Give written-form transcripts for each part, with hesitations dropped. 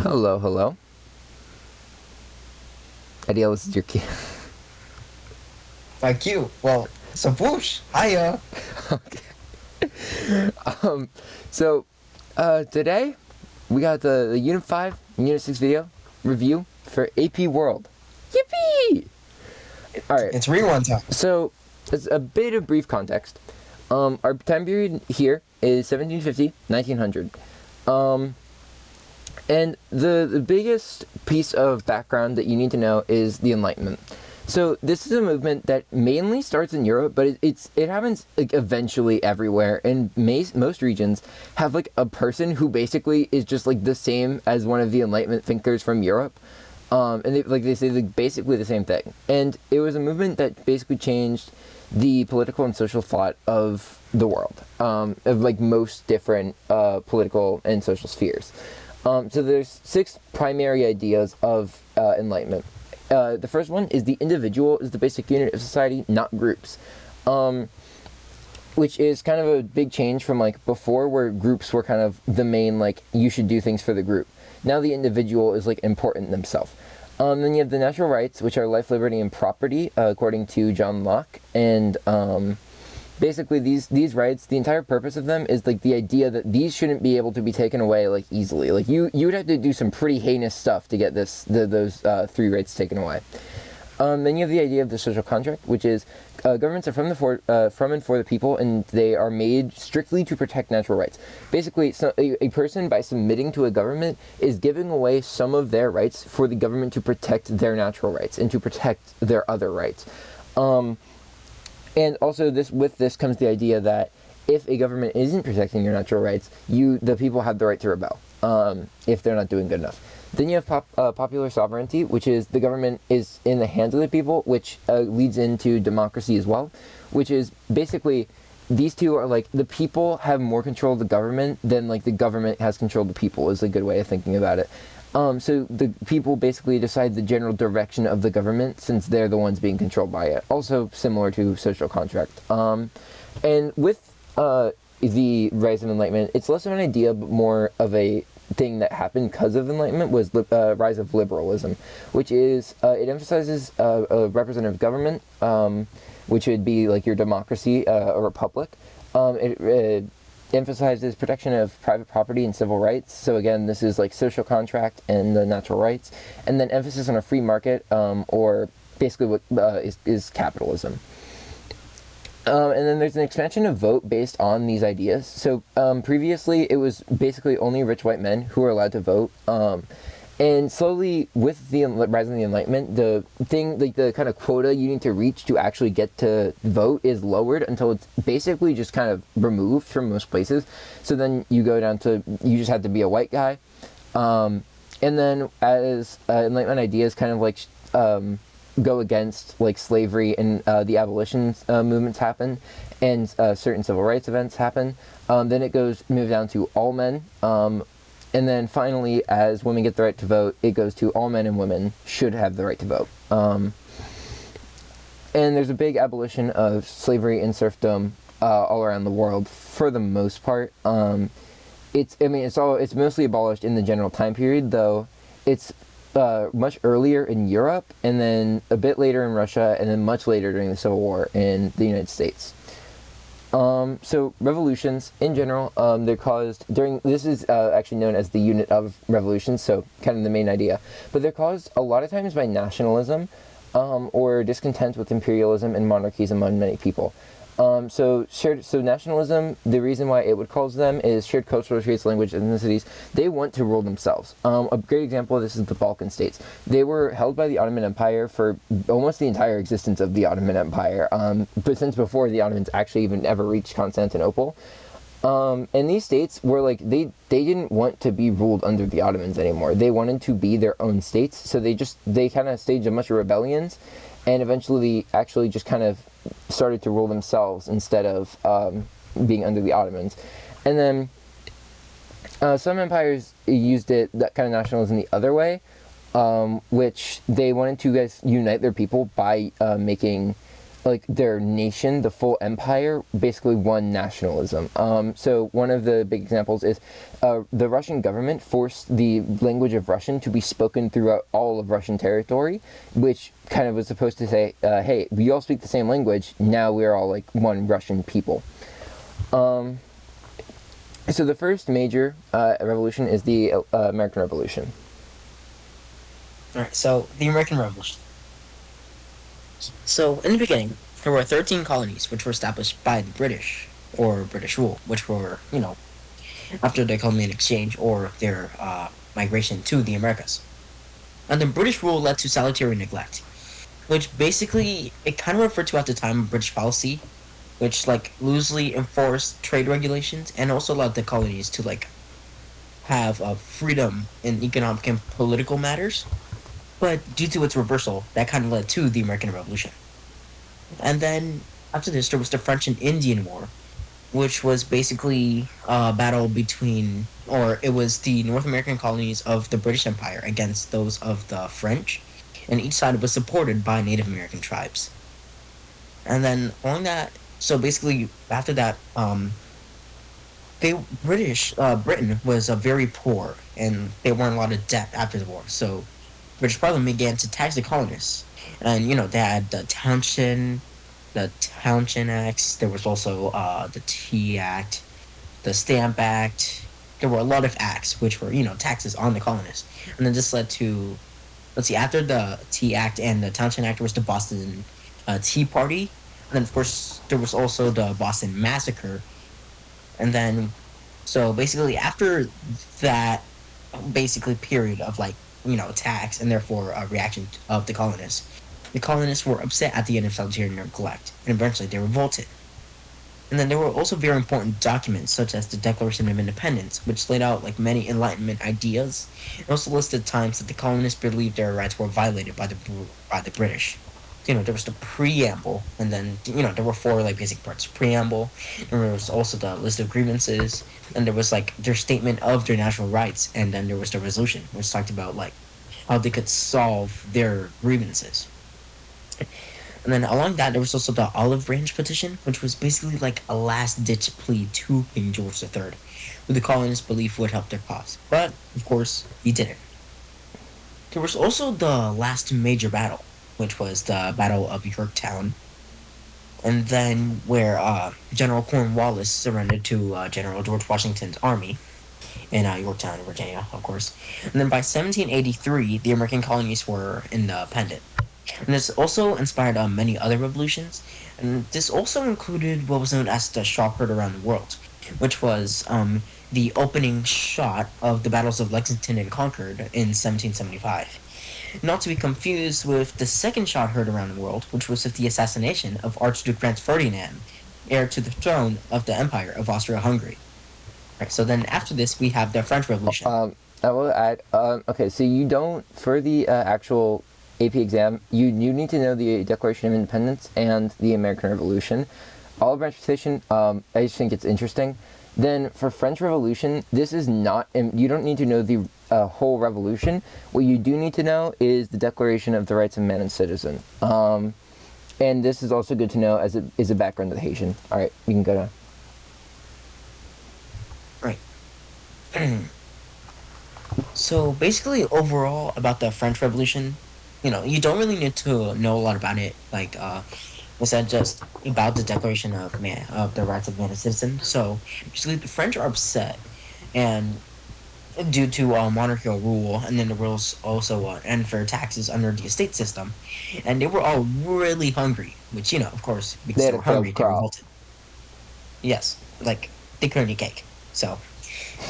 Hello, hello. Adiel, this is your key. Like you. Well, so whoosh. Hiya. Okay. Um, so, today we got the Unit 5 and Unit 6 video review for AP World. Yippee! Alright, It's rewind time. so, as a bit of brief context, our time period here is 1750, 1900. And the biggest piece of background that you need to know is the Enlightenment. So this is a movement that mainly starts in Europe, but it happens like eventually everywhere. And most regions have like a person who basically is just like the same as one of the Enlightenment thinkers from Europe. And they say like basically the same thing. And it was a movement that basically changed the political and social thought of the world, of like most different political and social spheres. So there's 6 primary ideas of enlightenment. The first one is the individual is the basic unit of society, not groups. Which is kind of a big change from like before, where groups were kind of the main, like, you should do things for the group. Now the individual is like important themselves. Then you have the natural rights, which are life, liberty, and property, according to John Locke. And basically these rights, the entire purpose of them is like the idea that these shouldn't be able to be taken away like easily. Like you would have to do some pretty heinous stuff to get those 3 rights taken away. Then you have the idea of the social contract, which is governments are from and for the people, and they are made strictly to protect natural rights. Basically, so a person, by submitting to a government, is giving away some of their rights for the government to protect their natural rights and to protect their other rights. And also, with this comes the idea that if a government isn't protecting your natural rights, the people have the right to rebel if they're not doing good enough. Then you have popular sovereignty, which is the government is in the hands of the people, which leads into democracy as well, which is basically these two are like the people have more control of the government than like the government has control of the people, is a good way of thinking about it. So the people basically decide the general direction of the government, since they're the ones being controlled by it. Also similar to social contract. And with the rise of enlightenment, it's less of an idea but more of a thing that happened because of enlightenment, was rise of liberalism, which is it emphasizes a representative government, which would be like your democracy, a republic. It emphasizes protection of private property and civil rights. So again, this is like social contract and the natural rights, and then emphasis on a free market, or basically what is capitalism. And then there's an expansion of vote based on these ideas. So previously, it was basically only rich white men who were allowed to vote. And slowly, with the rise of the Enlightenment, the thing, like the kind of quota you need to reach to actually get to vote is lowered until it's basically just kind of removed from most places. So then you go down to, you just have to be a white guy. And then as Enlightenment ideas kind of like go against like slavery and the abolition movements happen, and certain civil rights events happen, then it moves down to all men. And then finally, as women get the right to vote, it goes to all men and women should have the right to vote. And there's a big abolition of slavery and serfdom all around the world for the most part. It's mostly abolished in the general time period, though it's much earlier in Europe, and then a bit later in Russia, and then much later during the Civil War in the United States. So revolutions in general, they're caused this is actually known as the unit of revolutions, so kind of the main idea, but they're caused a lot of times by nationalism, or discontent with imperialism and monarchies among many people. So nationalism, the reason why it would cause them is shared cultural traits, language, ethnicities. They want to rule themselves. A great example of this is the Balkan states. They were held by the Ottoman Empire for almost the entire existence of the Ottoman Empire, but since before the Ottomans actually even ever reached Constantinople. And these states were like, they didn't want to be ruled under the Ottomans anymore. They wanted to be their own states, so they kind of staged a bunch of rebellions, and eventually actually just kind of started to rule themselves instead of being under the Ottomans. And then some empires used that kind of nationalism the other way, which they wanted to unite their people by making like their nation, the full empire, basically one nationalism. So one of the big examples is the Russian government forced the language of Russian to be spoken throughout all of Russian territory, which kind of was supposed to say, hey, we all speak the same language, now we're all like one Russian people. So the first major revolution is the American Revolution. Alright, so the American Revolution. So, in the beginning, there were 13 colonies which were established by the British, or British rule, which were, after the Columbian Exchange or their migration to the Americas. And the British rule led to salutary neglect, which basically, it kind of referred to at the time British policy, which, loosely enforced trade regulations and also allowed the colonies to, have freedom in economic and political matters. But due to its reversal, that kind of led to the American Revolution. And then after this, there was the French and Indian War, which was basically a battle between, or it was the North American colonies of the British Empire against those of the French, and each side was supported by Native American tribes. And then along that, so basically after that, Britain was very poor, and they were in a lot of debt after the war. So British Parliament began to tax the colonists, and they had the Townshend Acts. There was also the Tea Act, the Stamp Act. There were a lot of acts which were taxes on the colonists, and then this led to, let's see, after the Tea Act and the Townshend Act, there was the Boston Tea Party, and then of course there was also the Boston Massacre, and then so basically after that basically period of tax and therefore a reaction of the colonists. The colonists were upset at the end of salutary neglect, and eventually they revolted. And then there were also very important documents, such as the Declaration of Independence, which laid out many Enlightenment ideas, and also listed times that the colonists believed their rights were violated by the British. There was the preamble, and then there were four basic parts: preamble. And there was also the list of grievances, and there was their statement of their national rights, and then there was the resolution, which talked about how they could solve their grievances. And then along that, there was also the Olive Branch Petition, which was basically a last-ditch plea to King George III, who the colonists believed would help their cause. But of course, he didn't. There was also the last major battle, which was the Battle of Yorktown, and then where General Cornwallis surrendered to General George Washington's army in Yorktown, Virginia, of course. And then by 1783, the American colonies were independent. And this also inspired many other revolutions, and this also included what was known as the Shot Heard Around the World, which was the opening shot of the battles of Lexington and Concord in 1775. Not to be confused with the second shot heard around the world, which was with the assassination of Archduke Franz Ferdinand, heir to the throne of the Empire of Austria-Hungary. Right, so then after this, we have the French Revolution. I will add, okay, so you don't, for the actual AP exam, you need to know the Declaration of Independence and the American Revolution. Olive Branch Petition, I just think it's interesting. Then for French Revolution, this is not, you don't need to know the whole revolution. What you do need to know is the Declaration of the Rights of Man and Citizen. And this is also good to know as it is a background of the Haitian. All right, you can go now. Right. So basically, overall, about the French Revolution, you don't really need to know a lot about it. Was that just about the Declaration of the Rights of Man and Citizen? So basically, the French are upset, and due to monarchical rule, and then the rules also unfair taxes under the estate system, and they were all really hungry. Which of course, because they were hungry, they revolted. Yes, they couldn't eat cake. So,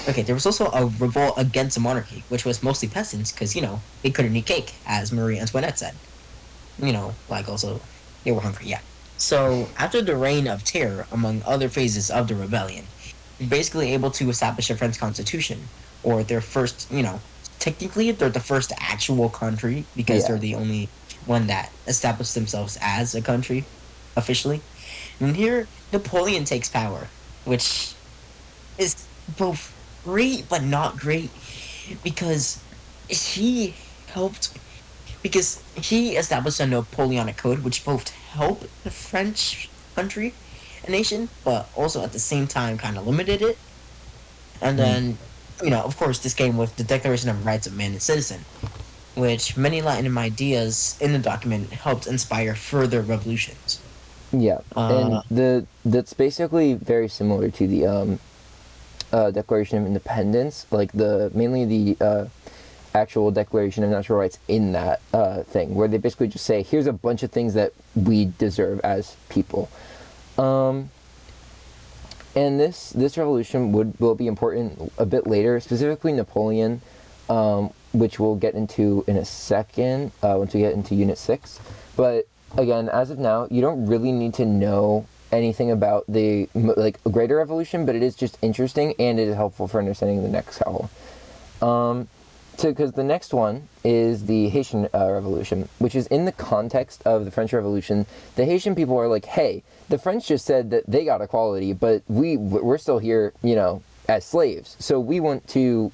okay, there was also a revolt against the monarchy, which was mostly peasants, because they couldn't eat cake, as Marie Antoinette said. Also they were hungry. Yeah. So after the Reign of Terror, among other phases of the rebellion, they're basically able to establish a French constitution, or their first, technically they're the first actual country, because they're the only one that established themselves as a country, officially. And here, Napoleon takes power, which is both great but not great, because he helped because he established a Napoleonic Code, which both helped the French country and nation, but also at the same time kind of limited it. And Mm. then, of course, this came with the Declaration of Rights of Man and Citizen, which many Latin ideas in the document helped inspire further revolutions. Yeah, and Uh, that's basically very similar to the Declaration of Independence, like the mainly the actual Declaration of Natural Rights in that thing, where they basically just say, here's a bunch of things that we deserve as people. Um, and this revolution will be important a bit later, specifically Napoleon, which we'll get into in a second once we get into Unit 6. But again, as of now, you don't really need to know anything about the greater revolution, but it is just interesting and it is helpful for understanding the next couple. Because the next one is the Haitian Revolution, which is in the context of the French Revolution. The Haitian people are like, hey, the French just said that they got equality, but we're still here, as slaves. So we want to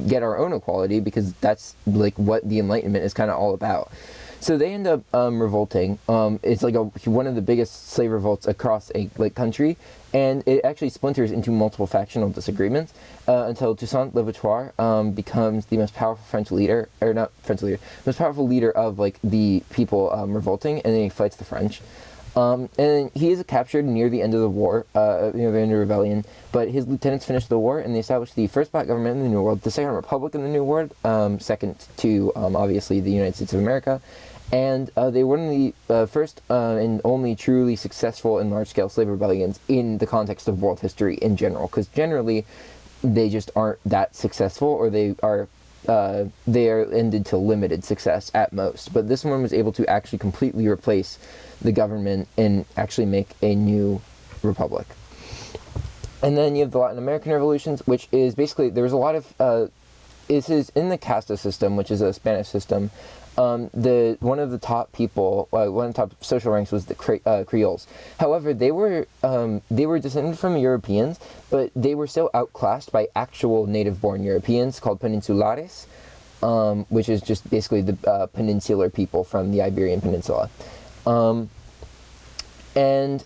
get our own equality because that's like what the Enlightenment is kind of all about. So they end up revolting. It's like one of the biggest slave revolts across a mm-hmm. country, and it actually splinters into multiple factional disagreements until Toussaint Louverture becomes the most powerful French leader, or not French leader, most powerful leader of like the people revolting, and then he fights the French. And he is captured near the end of the war, near the end of the rebellion, but his lieutenants finished the war and they established the first black government in the New World, the second republic in the New World, second to obviously the United States of America. And they were one of the first and only truly successful and large-scale slave rebellions in the context of world history in general, because generally they just aren't that successful, or they are ended to limited success at most. But this one was able to actually completely replace the government and actually make a new republic. And then you have the Latin American revolutions, which is basically, there was a lot of this is in the casta system, which is a Spanish system. One of the top people, one of the top social ranks was the Creoles. However, they were descended from Europeans, but they were so outclassed by actual native-born Europeans called peninsulares, which is just basically the peninsular people from the Iberian Peninsula. And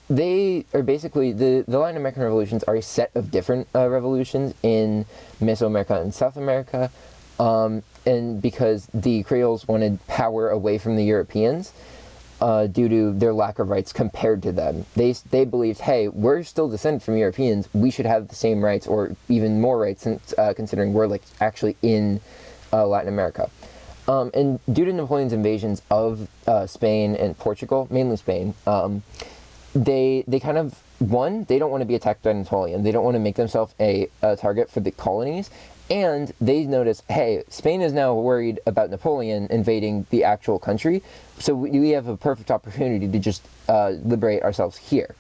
they are basically, the Latin American revolutions are a set of different revolutions in Mesoamerica and South America. And because the Creoles wanted power away from the Europeans due to their lack of rights compared to them. They believed, hey, we're still descended from Europeans. We should have the same rights or even more rights, since, considering we're like actually in Latin America. And due to Napoleon's invasions of Spain and Portugal, mainly Spain, they kind of, they don't want to be attacked by Napoleon. They don't want to make themselves a target for the colonies. And they notice, hey, Spain is now worried about Napoleon invading the actual country, so we have a perfect opportunity to just liberate ourselves here.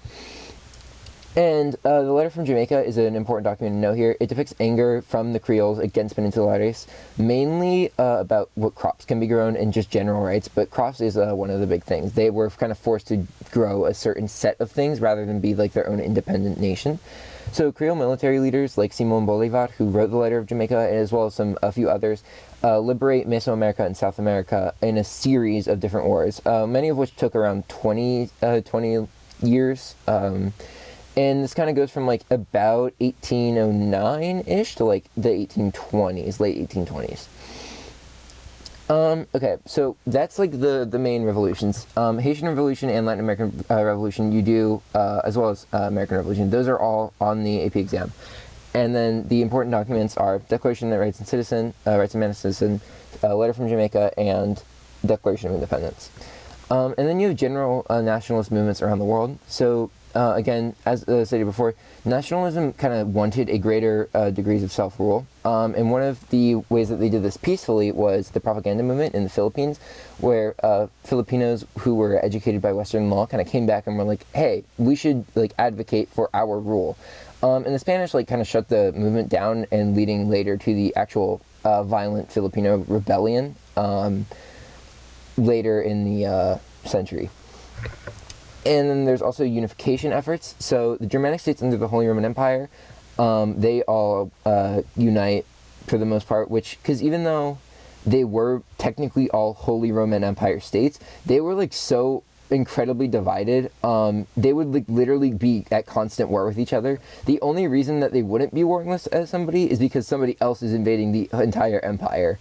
And the letter from Jamaica is an important document to know here. It depicts anger from the Creoles against Peninsulares, mainly about what crops can be grown and just general rights, but crops is one of the big things. They were kind of forced to grow a certain set of things rather than be like their own independent nation. So Creole military leaders like Simon Bolivar, who wrote the Letter of Jamaica, as well as a few others, liberate Mesoamerica and South America in a series of different wars, many of which took around 20 years. And this kind of goes from like about 1809-ish to like the 1820s, late 1820s. Okay, so that's like the main revolutions. Haitian Revolution and Latin American Revolution you do, as well as American Revolution. Those are all on the AP exam. And then the important documents are Declaration of Rights and Citizen, Rights of Man and Citizen, Letter from Jamaica, and Declaration of Independence. And then you have general nationalist movements around the world. So again, as stated before, nationalism kind of wanted a greater degrees of self-rule. And one of the ways that they did this peacefully was the propaganda movement in the Philippines, where Filipinos who were educated by Western law kind of came back and were like, hey, we should like advocate for our rule. And the Spanish like kind of shut the movement down, and leading later to the actual violent Filipino rebellion later in the century. And then there's also unification efforts. So the Germanic states under the Holy Roman Empire, they all unite for the most part, which, because even though they were technically all Holy Roman Empire states, they were like so incredibly divided. They would like literally be at constant war with each other. The only reason that they wouldn't be warring with somebody is because somebody else is invading the entire empire.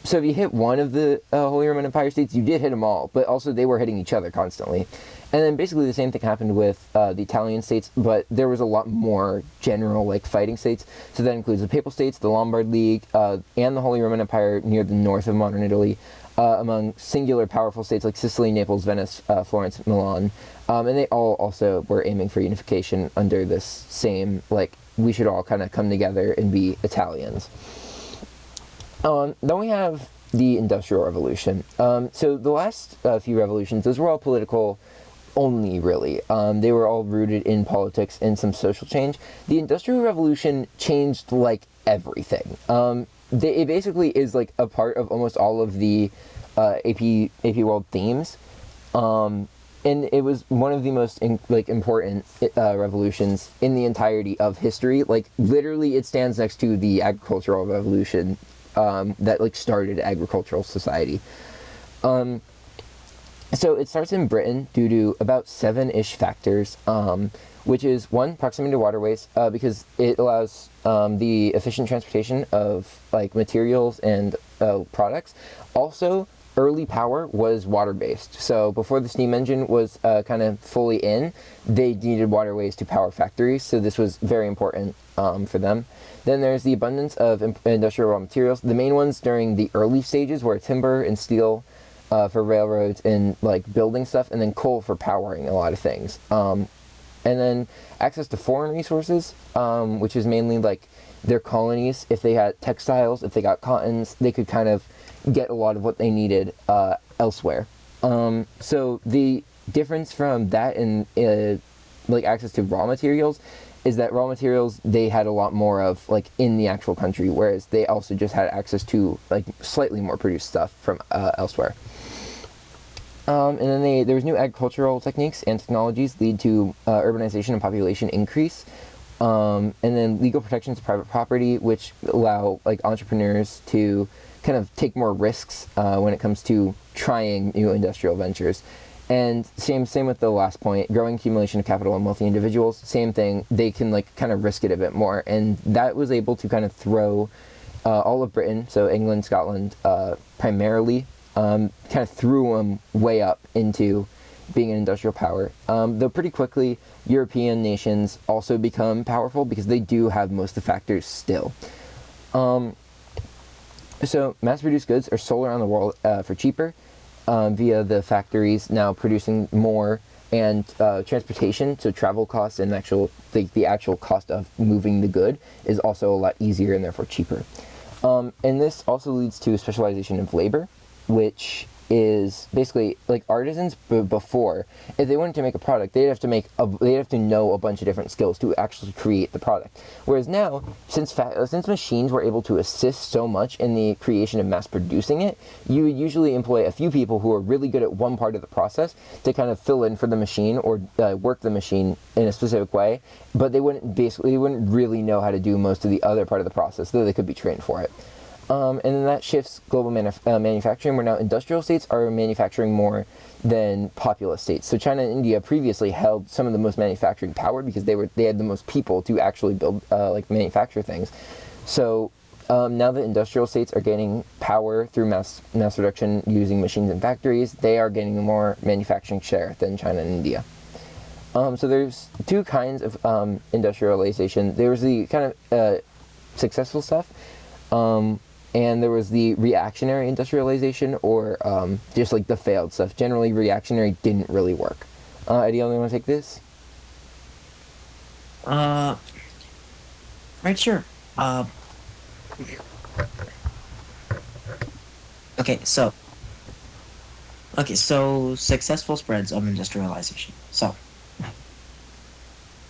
So if you hit one of the Holy Roman Empire states, you did hit them all, but also they were hitting each other constantly. And then basically the same thing happened with the Italian states, but there was a lot more general like fighting states. So that includes the Papal States, the Lombard League, and the Holy Roman Empire near the north of modern Italy, among singular powerful states like Sicily, Naples, Venice, Florence, Milan. And they all also were aiming for unification under this same, like, we should all kind of come together and be Italians. Then we have the Industrial Revolution. So the last few revolutions, those were all political only, really. They were all rooted in politics and some social change. The Industrial Revolution changed, like, everything. It basically is, like, a part of almost all of the AP World themes. And it was one of the most important revolutions in the entirety of history. Like, literally, it stands next to the Agricultural Revolution that like started agricultural society. So it starts in Britain due to about 7-ish factors, which is one, proximity to waterways, because it allows the efficient transportation of like materials and products. Also, early power was water-based. So before the steam engine was kind of fully in, they needed waterways to power factories. So this was very important for them. Then there's the abundance of industrial raw materials. The main ones during the early stages were timber and steel for railroads and like building stuff, and then coal for powering a lot of things. And then access to foreign resources, which is mainly like their colonies. If they had textiles, if they got cottons, they could kind of get a lot of what they needed elsewhere. So the difference from that and like access to raw materials is that raw materials they had a lot more of like in the actual country, whereas they also just had access to like slightly more produced stuff from elsewhere. And then there was new agricultural techniques and technologies lead to urbanization and population increase. And then legal protections of private property, which allow like entrepreneurs to kind of take more risks when it comes to trying new industrial ventures. And same with the last point, growing accumulation of capital and wealthy individuals, same thing, they can like kind of risk it a bit more. And that was able to kind of throw all of Britain, so England, Scotland primarily, kind of threw them way up into being an industrial power. Though pretty quickly, European nations also become powerful because they do have most of the factors still. So mass-produced goods are sold around the world for cheaper via the factories now producing more, and transportation, so travel costs and the actual cost of moving the good is also a lot easier and therefore cheaper. And this also leads to specialization of labor, which is basically like artisans before, if they wanted to make a product, they'd have to know a bunch of different skills to actually create the product. Whereas now, since machines were able to assist so much in the creation of mass producing it, you would usually employ a few people who are really good at one part of the process to kind of fill in for the machine or work the machine in a specific way, but they wouldn't really know how to do most of the other part of the process, though they could be trained for it. And then that shifts global manufacturing, where now industrial states are manufacturing more than populous states. So China and India previously held some of the most manufacturing power because they had the most people to actually build manufacture things. So now that industrial states are gaining power through mass production using machines and factories, they are gaining more manufacturing share than China and India. So there's two kinds of industrialization. There was the kind of successful stuff. And there was the reactionary industrialization, or just like the failed stuff. Generally, reactionary didn't really work. Eddie, you want to take this? Right, sure. Okay, so successful spreads of industrialization. So,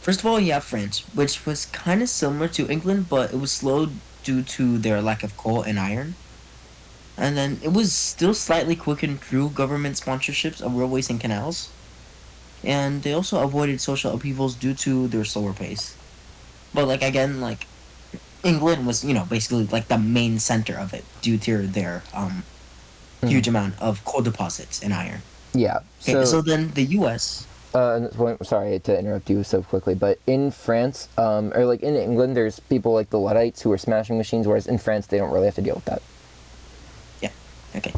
first of all, you have France, which was kind of similar to England, but it was slowed due to their lack of coal and iron. And then it was still slightly quickened through government sponsorships of railways and canals. And they also avoided social upheavals due to their slower pace. But England was, basically like the main center of it due to their Mhm. huge amount of coal deposits and iron. Yeah. Okay, So so then the U.S. sorry to interrupt you so quickly, but in France, or like in England, there's people like the Luddites who are smashing machines, whereas in France, they don't really have to deal with that. Yeah, okay.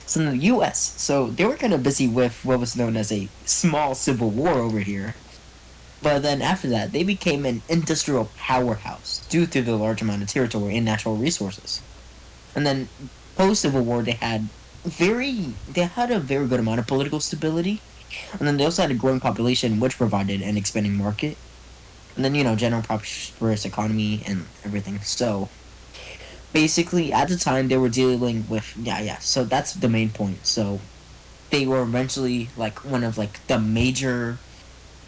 So in the U.S., so they were kind of busy with what was known as a small civil war over here. But then after that, they became an industrial powerhouse due to the large amount of territory and natural resources. And then post Civil War, they had a very good amount of political stability, and then they also had a growing population, which provided an expanding market, and then general prosperous economy and everything. So basically, at the time, they were dealing with yeah. So that's the main point. So they were eventually like one of like the major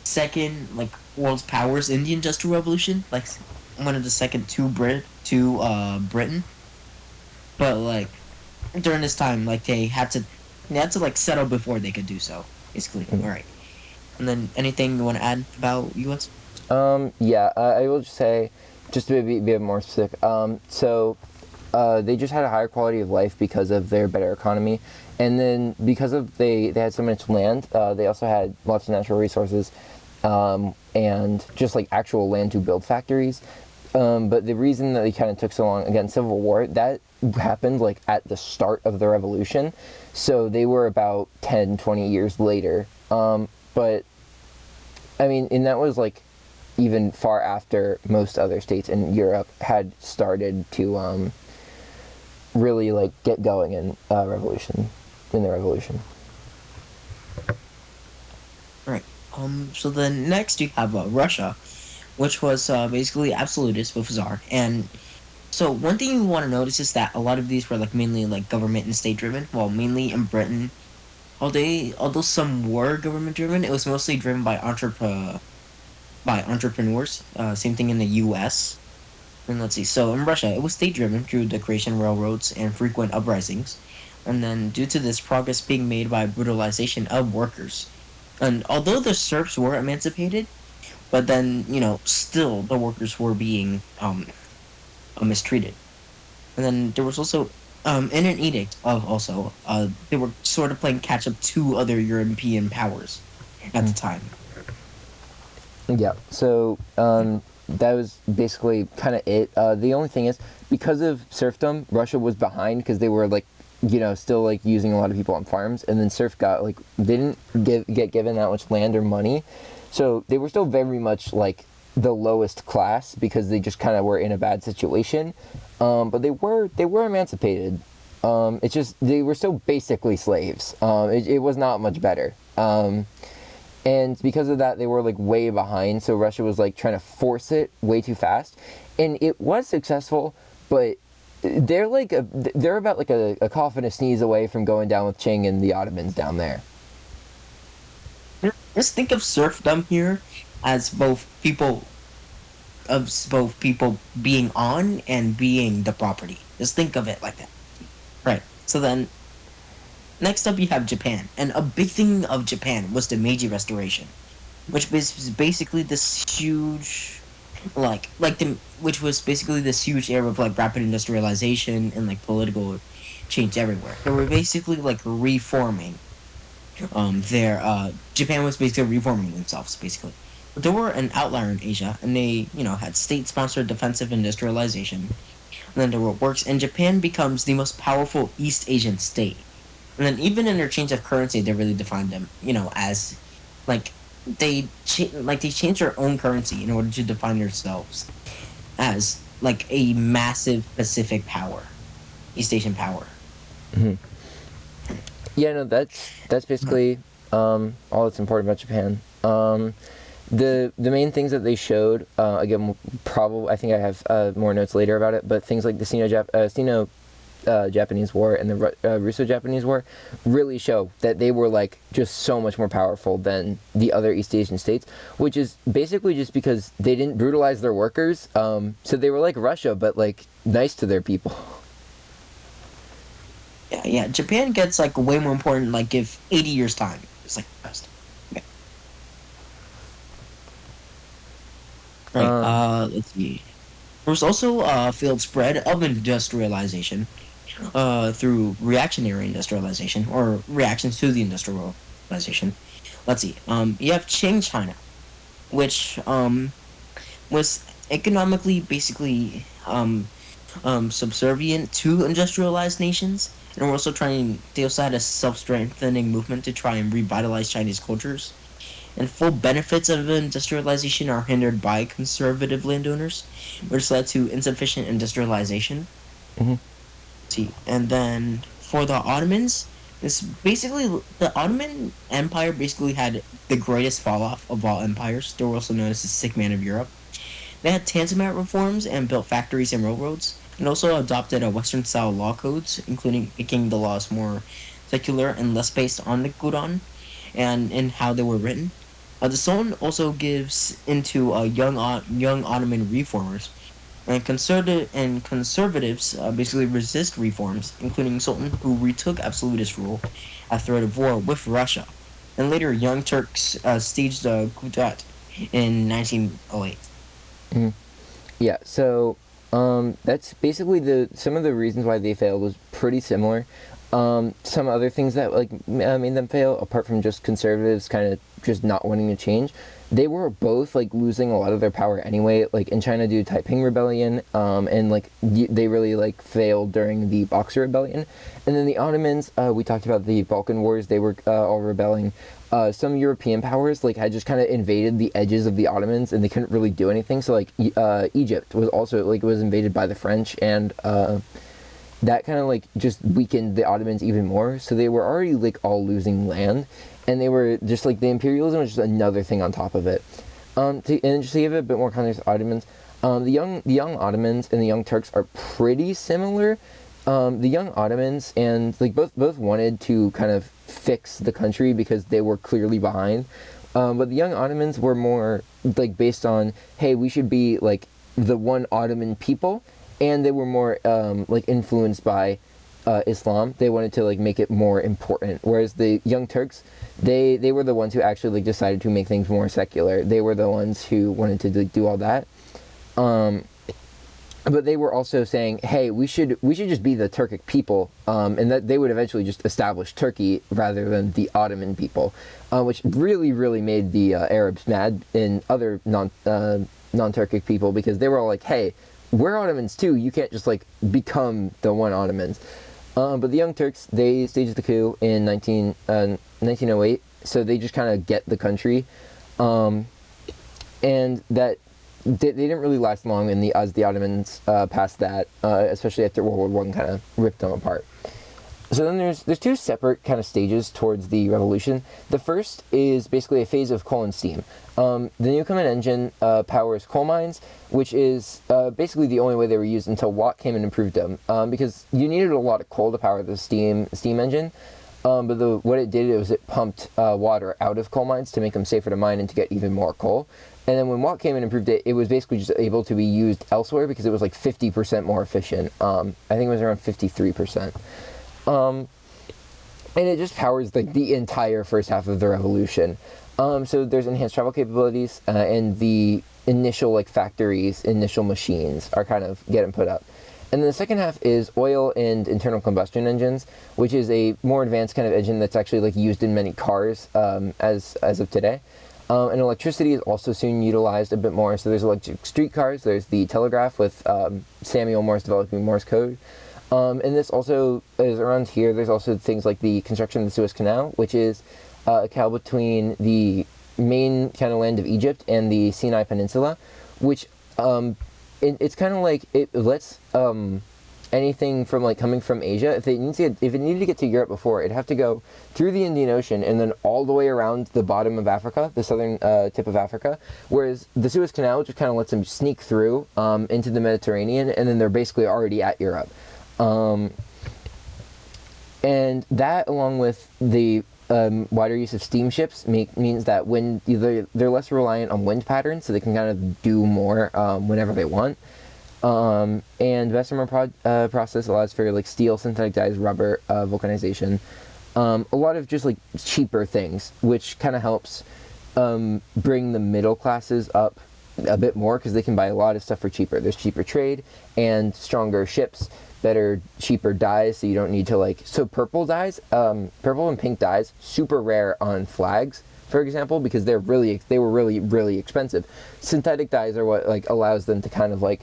second like world powers in the Industrial Revolution, like one of the second to Britain. But like during this time, like they had to like settle before they could do so. Basically, all right. And then anything you want to add about U.S.? Yeah, I will just say, just to be a bit more specific. They just had a higher quality of life because of their better economy, and then because of they had so much land, they also had lots of natural resources, and just like actual land to build factories. But the reason that they kind of took so long, again, Civil War, that happened like at the start of the revolution, so they were about 10, 20 years later. But I mean, and that was like even far after most other states in Europe had started to really like get going in the revolution. All right. So then next you have Russia, which was basically absolutist with czar. And so one thing you want to notice is that a lot of these were like mainly like government and state driven. Well, mainly in Britain, although some were government driven, it was mostly driven by entrepreneurs. Same thing in the U.S. And let's see. So in Russia, it was state driven through the creation of railroads and frequent uprisings. And then due to this progress being made by brutalization of workers. And although the serfs were emancipated, but then, still the workers were being mistreated. And then there was also in an edict of also they were sort of playing catch up to other European powers at the time. Yeah. So that was basically kind of it. The only thing is, because of serfdom, Russia was behind because they were like, still like using a lot of people on farms, and then serf got like they didn't get given that much land or money, so they were still very much like the lowest class because they just kind of were in a bad situation. But they were emancipated. It's just they were still basically slaves. It was not much better. And because of that, they were like way behind, so Russia was like trying to force it way too fast, and it was successful, but they're about like a cough and a sneeze away from going down with Qing and the Ottomans down there. Just think of serfdom here as both people being on and being the property. Just think of it like that. Right. So then next up you have Japan. And a big thing of Japan was the Meiji Restoration, which was basically this huge which was basically this huge era of like rapid industrialization and like political change everywhere. They were basically like reforming their Japan was basically reforming themselves basically. But they were an outlier in Asia, and they had state sponsored defensive industrialization. And then there were works, and Japan becomes the most powerful East Asian state. And then even in their change of currency, they really defined them, as like they changed their own currency in order to define themselves as like a massive Pacific power, East Asian power. Hmm. Yeah, no, that's basically all that's important about Japan. The main things that they showed, again, probably I think I have more notes later about it, but things like the Sino Japanese War and the Russo-Japanese War really show that they were like just so much more powerful than the other East Asian states, which is basically just because they didn't brutalize their workers. So they were like Russia, but like nice to their people. Yeah. Japan gets like way more important. Like if 80 years time, it's like best. Okay. Right. Um, Let's see. There was also a field spread of industrialization through reactionary industrialization or reactions to the industrialization. Let's see. You have Qing China, which was economically basically subservient to industrialized nations, and we're also trying. They also had a self-strengthening movement to try and revitalize Chinese cultures. And full benefits of industrialization are hindered by conservative landowners, which led to insufficient industrialization. Hmm. See, and then for the Ottomans, it's basically the Ottoman Empire basically had the greatest fall off of all empires. They were also known as the sick man of Europe. They had tanzimat reforms and built factories and railroads, and also adopted a Western style law codes, including making the laws more secular and less based on the Quran and in how they were written. The Sultan also gives into young Ottoman reformers, and conservatives basically resist reforms, including Sultan, who retook absolutist rule at threat of war with Russia. And later, Young Turks staged a coup d'etat in 1908. Hmm. Yeah, so that's basically some of the reasons why they failed was pretty similar. Some other things that made them fail, apart from just conservatives kind of just not wanting to change, they were both like losing a lot of their power anyway. Like in China due to Taiping Rebellion, and they really like failed during the Boxer Rebellion, and then the Ottomans. We talked about the Balkan Wars; they were all rebelling. Some European powers like had just kind of invaded the edges of the Ottomans, and they couldn't really do anything. So like Egypt was also was invaded by the French, and that kind of like just weakened the Ottomans even more. So they were already like all losing land, and they were just like the imperialism was just another thing on top of it. And just to give it a bit more context, Ottomans, the young Ottomans and the young Turks are pretty similar. The young Ottomans and like both wanted to kind of fix the country because they were clearly behind. But the young Ottomans were more like based on, hey, we should be like the one Ottoman people, and they were more like influenced by Islam. They wanted to like make it more important. Whereas the Young Turks, they were the ones who actually like decided to make things more secular. They were the ones who wanted to do all that. But they were also saying, hey, we should just be the Turkic people, and that they would eventually just establish Turkey rather than the Ottoman people, which really made the Arabs mad and other non-Turkic people, because they were all like, hey, we're Ottomans too. You can't just like become the one Ottomans. But the Young Turks, they staged the coup in 1908, so they just kind of get the country, and that they didn't really last long as the Ottomans passed that, especially after World War I kind of ripped them apart. So then there's two separate kind of stages towards the revolution. The first is basically a phase of coal and steam. The Newcomen engine powers coal mines, which is basically the only way they were used until Watt came and improved them, because you needed a lot of coal to power the steam engine. But what it did was it pumped water out of coal mines to make them safer to mine and to get even more coal. And then when Watt came and improved it, it was basically just able to be used elsewhere because it was like 50% more efficient. I think it was around 53%. And it just powers like the entire first half of the revolution. So there's enhanced travel capabilities, and the initial like factories, initial machines are kind of getting put up. And then the second half is oil and internal combustion engines, which is a more advanced kind of engine that's actually like used in many cars as of today. And electricity is also soon utilized a bit more. So there's electric streetcars, there's the telegraph with Samuel Morse developing Morse code. And this also is around here. There's also things like the construction of the Suez Canal, which is a canal between the main kind of land of Egypt and the Sinai Peninsula, which it's kind of like it lets anything from like coming from Asia, if it needed to get to Europe before, it'd have to go through the Indian Ocean and then all the way around the bottom of Africa, the southern tip of Africa. Whereas the Suez Canal just kind of lets them sneak through into the Mediterranean, and then they're basically already at Europe. And that, along with the wider use of steamships, means that when they're less reliant on wind patterns, so they can kind of do more whenever they want. And Bessemer process allows for like steel, synthetic dyes, rubber, vulcanization, a lot of just like cheaper things, which kind of helps bring the middle classes up a bit more because they can buy a lot of stuff for cheaper. There's cheaper trade and stronger ships, better, cheaper dyes, so you don't need to like. So purple dyes, purple and pink dyes, super rare on flags, for example, because they were really expensive. Synthetic dyes are what like allows them to kind of like,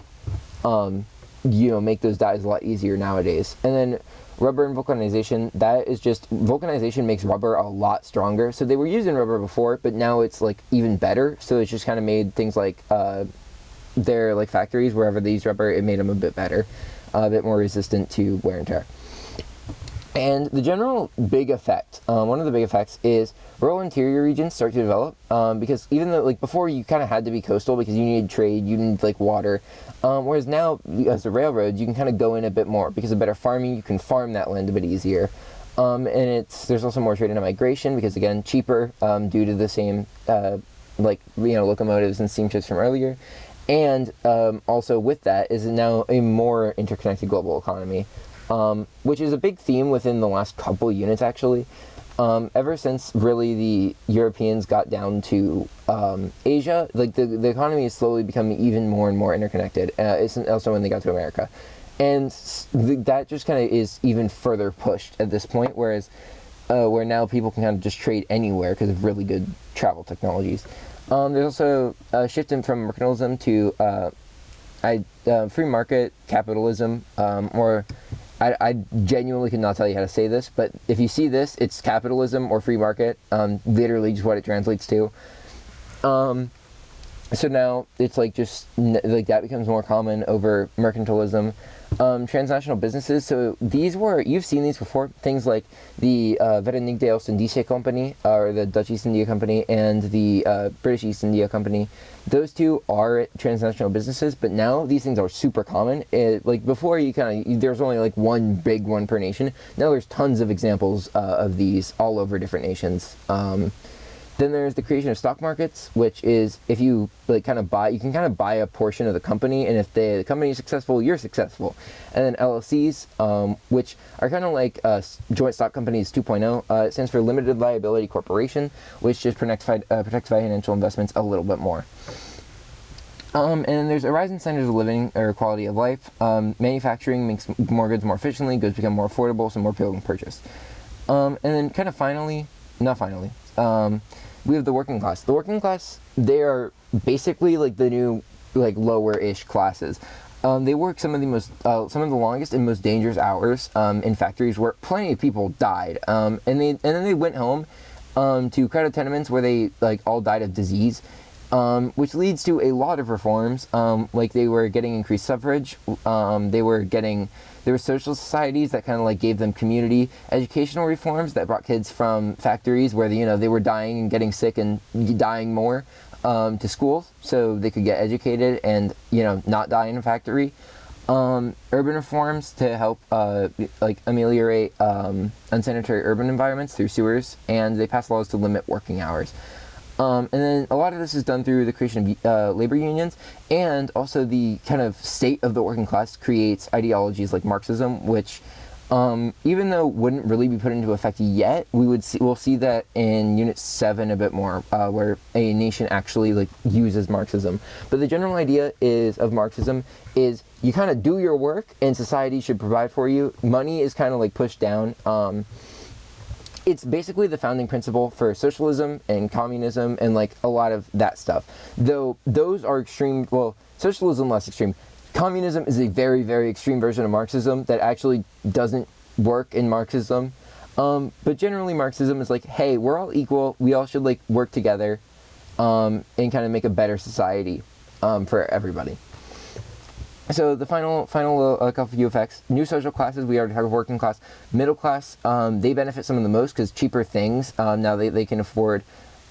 make those dyes a lot easier nowadays. And then rubber and vulcanization, that is just, vulcanization makes rubber a lot stronger. So they were using rubber before, but now it's like even better. So it's just kind of made things like their like factories, wherever they use rubber, it made them a bit better, a bit more resistant to wear and tear. And the general big effect, one of the big effects is rural interior regions start to develop, because even though like before you kind of had to be coastal because you needed trade, you needed like water, whereas now as the railroads you can kind of go in a bit more because of better farming. You can farm that land a bit easier, and there's also more trade and migration because again cheaper, due to the same locomotives and steamships from earlier, and also with that is now a more interconnected global economy. Which is a big theme within the last couple units, actually. Ever since really the Europeans got down to Asia, like the economy is slowly becoming even more and more interconnected. It's also when they got to America, and that just kind of is even further pushed at this point. Whereas where now people can kind of just trade anywhere because of really good travel technologies. There's also a shift from mercantilism to free market capitalism, or I genuinely cannot tell you how to say this, but if you see this, it's capitalism or free market, literally just what it translates to. So now it's like just like that becomes more common over mercantilism. Transnational businesses, so you've seen these before, things like the Verenigde Oost-Indische Company, or the Dutch East India Company, and the British East India Company. Those two are transnational businesses, but now these things are super common. Like before, there's only like one big one per nation. Now there's tons of examples of these all over different nations. Then there's the creation of stock markets, which is if you you can kind of buy a portion of the company, and if the company is successful, you're successful. And then LLCs, which are kind of like joint stock companies 2.0. It stands for Limited Liability Corporation, which just protects financial investments a little bit more. And then there's a rise in standards of living or quality of life. Manufacturing makes more goods more efficiently, goods become more affordable, so more people can purchase. And then kind of we have the working class. The working class, they are basically like the new, like lower-ish classes. They work some of the longest and most dangerous hours in factories where plenty of people died. And then they went home to crowded tenements where they like all died of disease, which leads to a lot of reforms. Like they were getting increased suffrage. There were social societies that kind of like gave them community, educational reforms that brought kids from factories where they were dying and getting sick and dying more, to schools so they could get educated and not die in a factory. Urban reforms to help ameliorate unsanitary urban environments through sewers, and they passed laws to limit working hours. And then a lot of this is done through the creation of labor unions, and also the kind of state of the working class creates ideologies like Marxism, which, even though wouldn't really be put into effect yet, we'll see that in Unit 7 a bit more, where a nation actually like uses Marxism. But the general idea of Marxism is you kind of do your work, and society should provide for you. Money is kind of like pushed down. It's basically the founding principle for socialism and communism and like a lot of that stuff. Though those are extreme, well, socialism less extreme. Communism is a very, very extreme version of Marxism that actually doesn't work in Marxism. But generally Marxism is like, hey, we're all equal. We all should like work together and kind of make a better society for everybody. So the final couple few effects. New social classes, we already talked about working class. Middle class, they benefit some of the most because cheaper things now they can afford.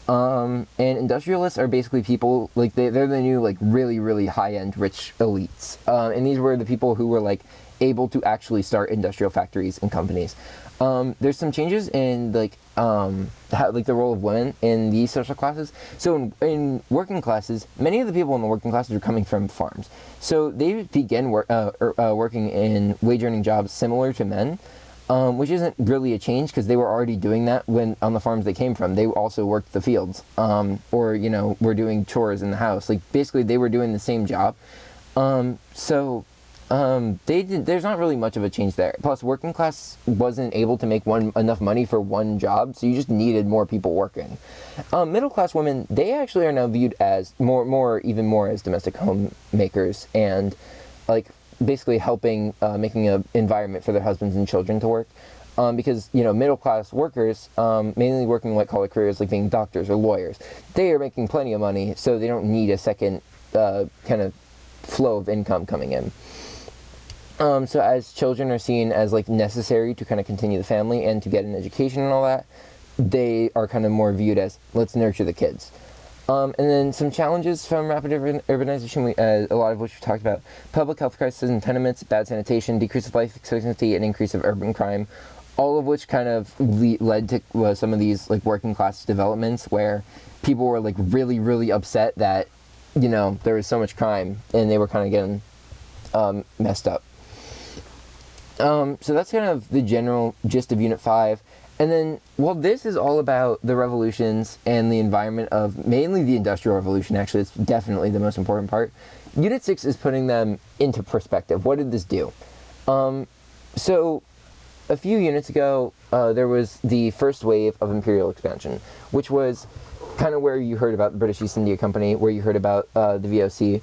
And industrialists are basically people, like they're the new like really, really high-end rich elites. And these were the people who were like able to actually start industrial factories and companies. There's some changes in like the role of women in these social classes. So in working classes, many of the people in the working classes are coming from farms. So they begin working in wage earning jobs similar to men. which isn't really a change because they were already doing that when on the farms they came from. They also worked the fields, or were doing chores in the house. Like basically, they were doing the same job. There's not really much of a change there. Plus, working class wasn't able to make enough money for one job, so you just needed more people working. Middle class women, they actually are now viewed as even more as domestic homemakers and like basically helping making an environment for their husbands and children to work. Because middle class workers, mainly working white collar careers like being doctors or lawyers, they are making plenty of money, so they don't need a second kind of flow of income coming in. So as children are seen as like necessary to kind of continue the family and to get an education and all that, they are kind of more viewed as let's nurture the kids. And then some challenges from rapid urbanization, a lot of which we talked about: public health crisis in tenements, bad sanitation, decrease of life expectancy, and increase of urban crime, all of which kind of led to some of these like working class developments where people were like really, really upset that there was so much crime and they were kind of getting messed up. So that's kind of the general gist of Unit 5. And then, while this is all about the revolutions and the environment of mainly the Industrial Revolution, actually, it's definitely the most important part, Unit 6 is putting them into perspective. What did this do? So, a few units ago, there was the first wave of imperial expansion, which was kind of where you heard about the British East India Company, where you heard about the VOC.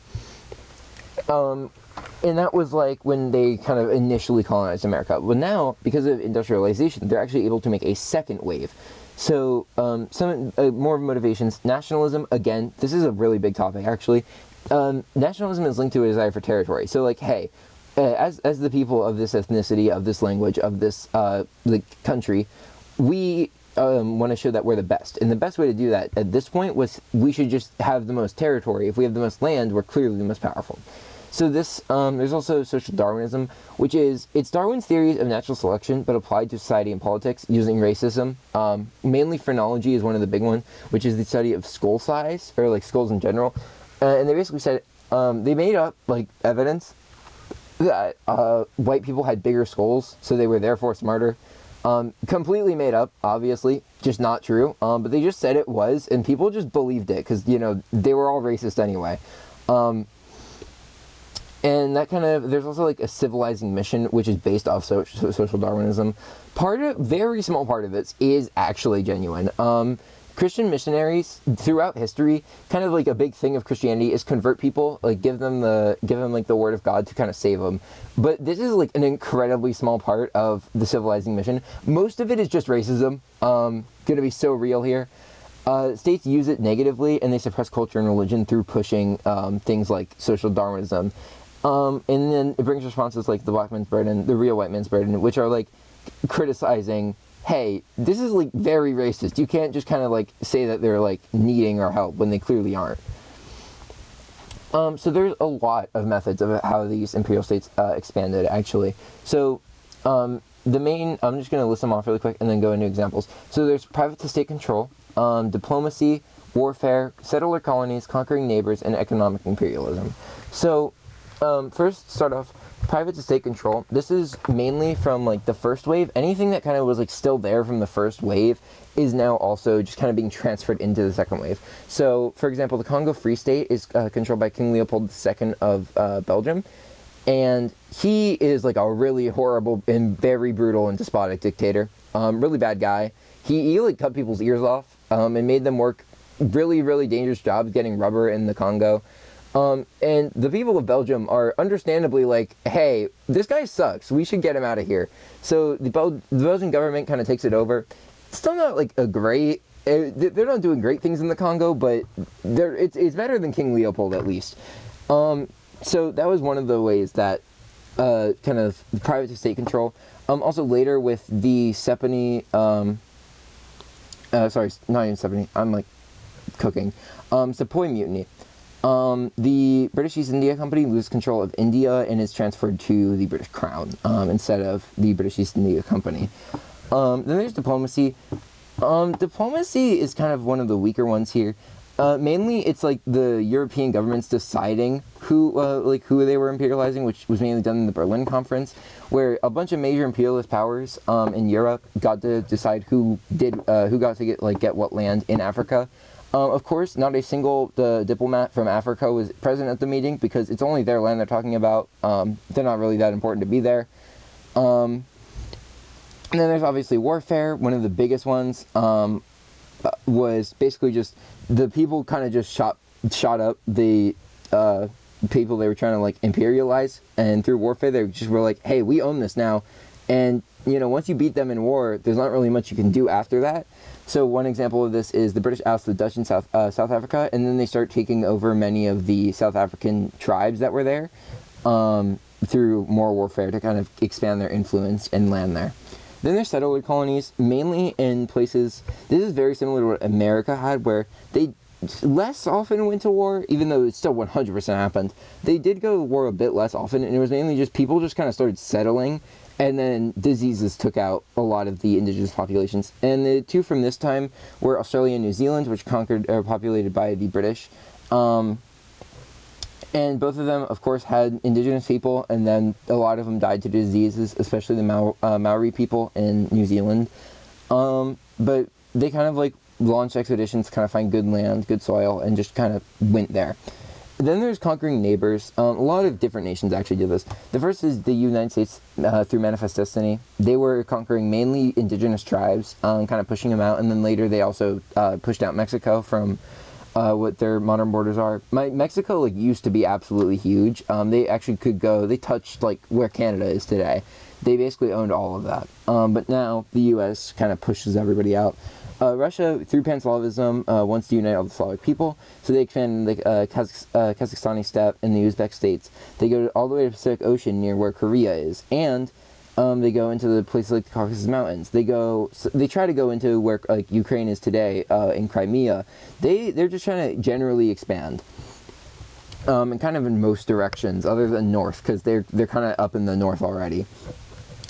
And that was like when they kind of initially colonized America. Well, now, because of industrialization, they're actually able to make a second wave. So, some more motivations. Nationalism, again, this is a really big topic, actually. Nationalism is linked to a desire for territory. So, like, hey, as the people of this ethnicity, of this language, of this country, we want to show that we're the best. And the best way to do that at this point was we should just have the most territory. If we have the most land, we're clearly the most powerful. So this, there's also social Darwinism, which is, it's Darwin's theories of natural selection, but applied to society and politics using racism. Mainly phrenology is one of the big ones, which is the study of skull size, or like skulls in general. And they basically said, they made up like evidence that white people had bigger skulls, so they were therefore smarter. Completely made up, obviously, just not true. But they just said it was, and people just believed it, because, they were all racist anyway. And that kind of, there's also like a civilizing mission, which is based off social Darwinism. Very small part of it is actually genuine. Christian missionaries throughout history, kind of like a big thing of Christianity is convert people, like give them like the word of God to kind of save them. But this is like an incredibly small part of the civilizing mission. Most of it is just racism. Gonna be so real here. States use it negatively, and they suppress culture and religion through pushing things like social Darwinism. And then it brings responses like the black man's burden, the real white man's burden, which are like criticizing, hey, this is like very racist. You can't just kind of like say that they're like needing our help when they clearly aren't. So there's a lot of methods of how these imperial states expanded, actually. So I'm just going to list them off really quick and then go into examples. So there's private to state control, diplomacy, warfare, settler colonies, conquering neighbors, and economic imperialism. So first, start off, private to state control. This is mainly from like the first wave. Anything that kind of was like still there from the first wave is now also just kind of being transferred into the second wave. So, for example, the Congo Free State is controlled by King Leopold II of Belgium, and he is like a really horrible and very brutal and despotic dictator. Really bad guy. He like cut people's ears off and made them work really, really dangerous jobs getting rubber in the Congo. And the people of Belgium are understandably like, hey, this guy sucks. We should get him out of here. So the Belgian government kind of takes it over. It's still not like a great... they're not doing great things in the Congo, but it's better than King Leopold at least. So that was one of the ways that kind of private to state control. Also later with the Sepani... sorry, not even Sepani. I'm like cooking. Sepoy Mutiny. The British East India Company loses control of India and is transferred to the British Crown instead of the British East India Company. Then there's diplomacy. Diplomacy is kind of one of the weaker ones here. Mainly, it's like the European governments deciding who they were imperializing, which was mainly done in the Berlin Conference, where a bunch of major imperialist powers in Europe got to decide who got to get what land in Africa. Of course, not a single diplomat from Africa was present at the meeting because it's only their land they're talking about. They're not really that important to be there. And then there's obviously warfare. One of the biggest ones was basically just the people kind of just shot up the people they were trying to like imperialize, and through warfare they just were like, hey, we own this now. And once you beat them in war, there's not really much you can do after that. So one example of this is the British oust the Dutch in South Africa, and then they start taking over many of the South African tribes that were there through more warfare to kind of expand their influence and land there. Then there's settler colonies, mainly in places, this is very similar to what America had, where they less often went to war, even though it still 100% happened. They did go to war a bit less often, and it was mainly just people just kind of started settling, and then diseases took out a lot of the indigenous populations. And the two from this time were Australia and New Zealand, which populated by the British. And both of them, of course, had indigenous people, and then a lot of them died to diseases, especially the Maori people in New Zealand. But they kind of like launched expeditions to kind of find good land, good soil, and just kind of went there. Then there's conquering neighbors. A lot of different nations actually did this. The first is the United States through Manifest Destiny. They were conquering mainly indigenous tribes, kind of pushing them out, and then later they also pushed out Mexico from what their modern borders are. Mexico used to be absolutely huge. They actually they touched like where Canada is today. They basically owned all of that. But now the U.S. kind of pushes everybody out. Russia, through Pan-Slavism, wants to unite all the Slavic people, so they expand the Kazakhstani steppe and the Uzbek states. They go all the way to the Pacific Ocean near where Korea is, and they go into the places like the Caucasus Mountains. They try to go into where Ukraine is today, in Crimea. They're just trying to generally expand, and kind of in most directions, other than north, because they're kind of up in the north already.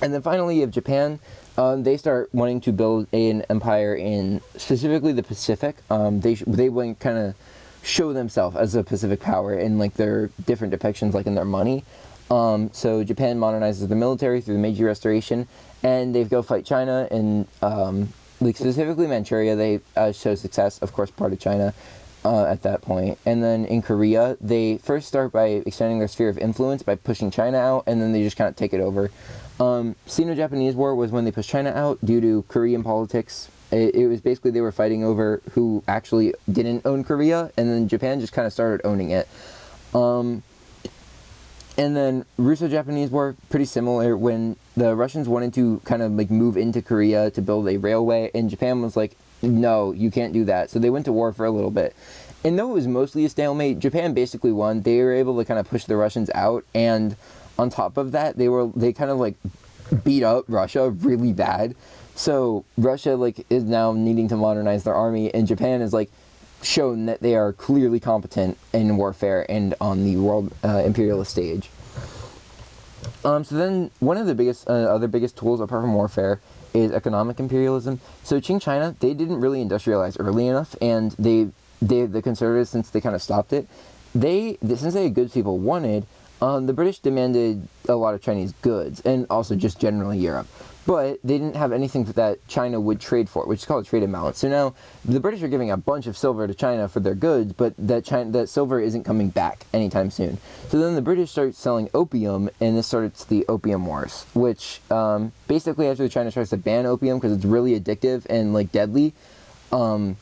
And then finally, you have Japan. They start wanting to build an empire in specifically the Pacific. They want to kind of show themselves as a Pacific power in like their different depictions, like in their money. So Japan modernizes the military through the Meiji Restoration, and they go fight China, and like specifically Manchuria, they show success, of course, part of China at that point. And then in Korea, they first start by extending their sphere of influence by pushing China out, and then they just kind of take it over. Sino-Japanese War was when they pushed China out due to Korean politics. It was basically they were fighting over who actually didn't own Korea, and then Japan just kind of started owning it. And then Russo-Japanese War, pretty similar, when the Russians wanted to kind of like move into Korea to build a railway, and Japan was like, no, you can't do that. So they went to war for a little bit. And though it was mostly a stalemate, Japan basically won. They were able to kind of push the Russians out, and on top of that, they kind of like beat up Russia really bad. So Russia is now needing to modernize their army, and Japan is shown that they are clearly competent in warfare and on the world imperialist stage. So then one of the biggest other biggest tools apart from warfare is economic imperialism. So Qing China, they didn't really industrialize early enough, and the conservatives, since they kind of stopped it, since they had goods people wanted, the British demanded a lot of Chinese goods, and also just generally Europe. But they didn't have anything that China would trade for, which is called a trade imbalance. So now the British are giving a bunch of silver to China for their goods, but that silver isn't coming back anytime soon. So then the British start selling opium, and this starts the Opium Wars, which basically after China tries to ban opium because it's really addictive and deadly, the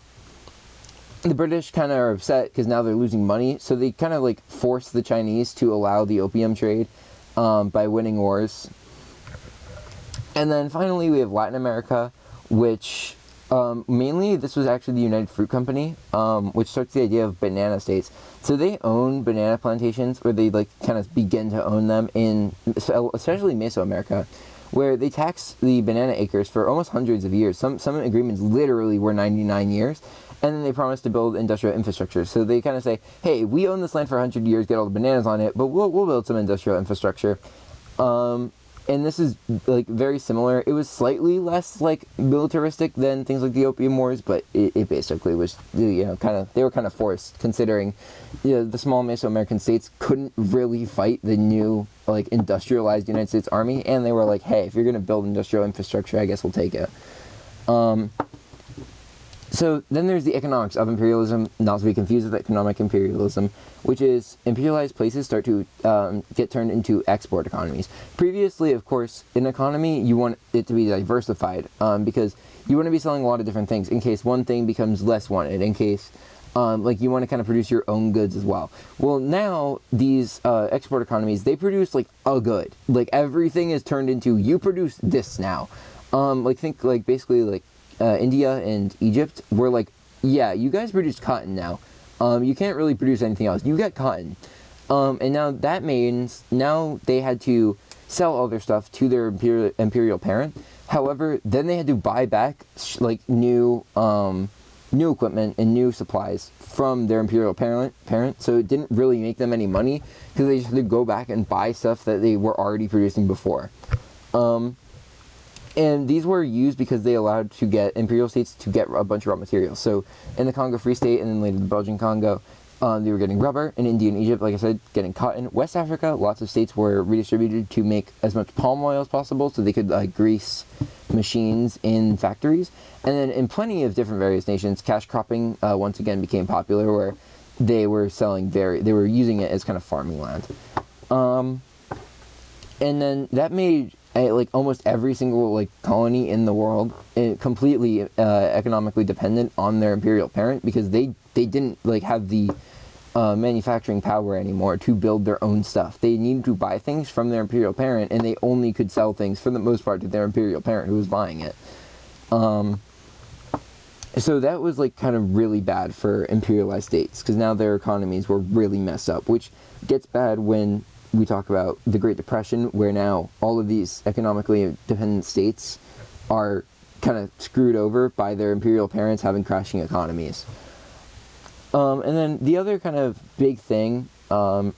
British kind of are upset because now they're losing money, so they kind of force the Chinese to allow the opium trade by winning wars. And then finally we have Latin America, which mainly this was actually the United Fruit Company, which starts the idea of banana states. So they own banana plantations, or they kind of begin to own them in especially Mesoamerica, where they tax the banana acres for almost hundreds of years. Some agreements literally were 99 years. And then they promise to build industrial infrastructure. So they kind of say, hey, we own this land for 100 years, get all the bananas on it, but we'll build some industrial infrastructure. And and this is like very similar. It was slightly less like militaristic than things like the Opium Wars, but it basically was, you know, kind of, they were kind of forced, considering, you know, the small Mesoamerican states couldn't really fight the new like industrialized United States Army, and they were like, hey, if you're going to build industrial infrastructure, I guess we'll take it. So then there's the economics of imperialism, not to be confused with economic imperialism, which is imperialized places start to get turned into export economies. Previously, of course, in an economy, you want it to be diversified, because you want to be selling a lot of different things in case one thing becomes less wanted, in case like you want to kind of produce your own goods as well. Well, now these export economies, they produce like a good. Like everything is turned into, you produce this now. Like think like basically like India and Egypt were like, yeah, you guys produce cotton now. You can't really produce anything else. You got cotton. And now that means now they had to sell all their stuff to their imperial parent. However, then they had to buy back like new equipment and new supplies from their imperial parent. So it didn't really make them any money because they just had to go back and buy stuff that they were already producing before. And these were used because they allowed to get imperial states to get a bunch of raw materials. So in the Congo Free State and then later the Belgian Congo, they were getting rubber. In India and Egypt, like I said, getting cotton. West Africa, lots of states were redistributed to make as much palm oil as possible so they could grease machines in factories. And then in plenty of different various nations, cash cropping once again became popular, where they were they were using it as kind of farming land. And then that made like almost every single like colony in the world completely economically dependent on their imperial parent, because they didn't like have the manufacturing power anymore to build their own stuff. They needed to buy things from their imperial parent, and they only could sell things for the most part to their imperial parent who was buying it. So that was like kind of really bad for imperialized states, because now their economies were really messed up, which gets bad when we talk about the Great Depression, where now all of these economically dependent states are kind of screwed over by their imperial parents having crashing economies. And then the other kind of big thing in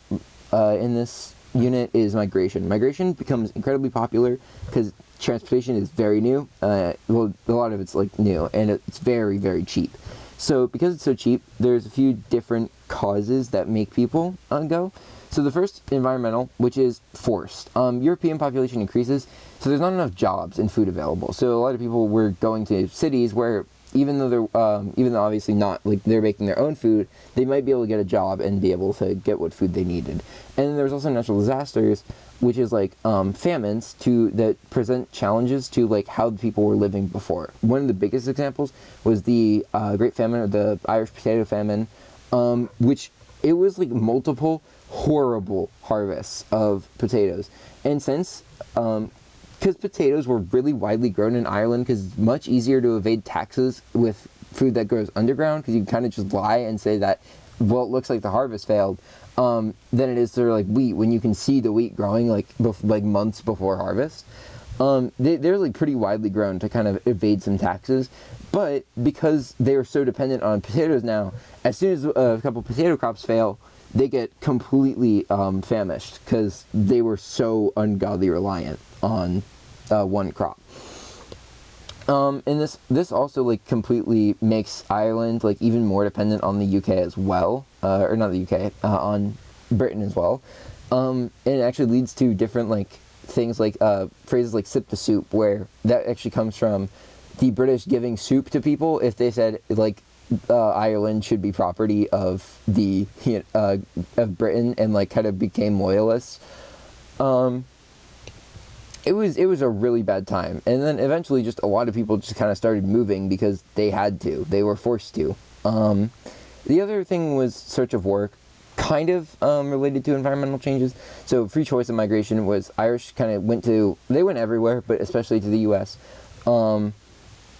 this unit is migration. Migration becomes incredibly popular because transportation is very new. Well, a lot of it's like new, and it's very, very cheap. So because it's so cheap, there's a few different causes that make people go. So the first, environmental, which is forced. European population increases, so there's not enough jobs and food available. So a lot of people were going to cities where, even though obviously not like they're making their own food, they might be able to get a job and be able to get what food they needed. And then there's also natural disasters, which is like famines that present challenges to like how the people were living before. One of the biggest examples was the Great Famine, or the Irish Potato Famine, which it was like multiple horrible harvests of potatoes. And since because potatoes were really widely grown in Ireland, because it's much easier to evade taxes with food that grows underground, because you kind of just lie and say that, well, it looks like the harvest failed, than it is to like wheat, when you can see the wheat growing like months before harvest. They're like pretty widely grown to kind of evade some taxes, but because they are so dependent on potatoes now, as soon as a couple potato crops fail, they get completely famished, because they were so ungodly reliant on one crop. And this also like completely makes Ireland like even more dependent on the UK as well, or not the UK, on Britain as well. And it actually leads to different like things like phrases like "sip the soup," where that actually comes from the British giving soup to people if they said like Ireland should be property of the of Britain, and like kind of became loyalists. It was a really bad time, and then eventually just a lot of people just kind of started moving because they had to. They were forced to. The other thing was search of work, kind of related to environmental changes. So free choice of migration was Irish kind of went everywhere, but especially to the U.S.